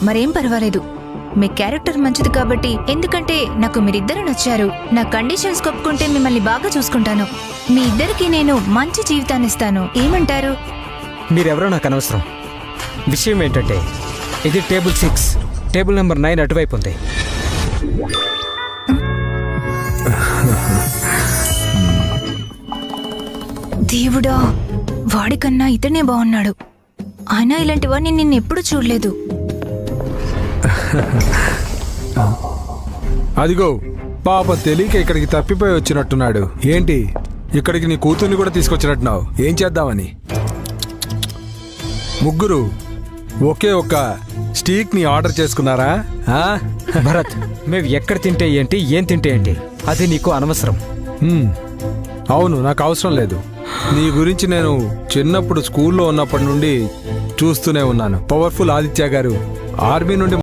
మరేం పర్వాలేదు. మీ క్యారెక్టర్ మంచిది కాబట్టి, ఎందుకంటే నాకు మీరిద్దరు నచ్చారు. నా కండిషన్స్ ఒప్పుకుంటే మిమ్మల్ని బాగా చూసుకుంటాను. మీ ఇద్దరికి నేను మంచి జీవితాన్ని ఇస్తాను. ఏమంటారు? మీరెవరో నాకు అనవసరం. విషయం ఏంటంటే ఇది టేబుల్ 6, టేబుల్ నెంబర్ 9 అటువైపు ఉంది. దేవుడా, వాడికన్నా ఇతనే బాగున్నాడు. అయినా ఇలాంటివన్నీ నిన్నెప్పుడు చూడలేదు. అదిగో పాప తెలియక ఇక్కడికి తప్పిపోయి వచ్చినట్టున్నాడు. ఏంటి ఇక్కడికి నీ కూతుర్ని కూడా తీసుకొచ్చినట్టున్నావు? ఏం చేద్దామని? ముగ్గురు ఒకే ఒక్క స్టీక్ ని ఆర్డర్ చేసుకున్నారా? భరత్, మేము ఎక్కడ తింటే ఏంటి, ఏం తింటే ఏంటి, అది నీకు అనవసరం. అవును, నాకు అవసరం లేదు. నీ గురించి నేను చిన్నప్పుడు స్కూల్లో ఉన్నప్పటి నుండి చూస్తూనే ఉన్నాను. పవర్ఫుల్ ఆదిత్య గారు ఆర్మీ నుండి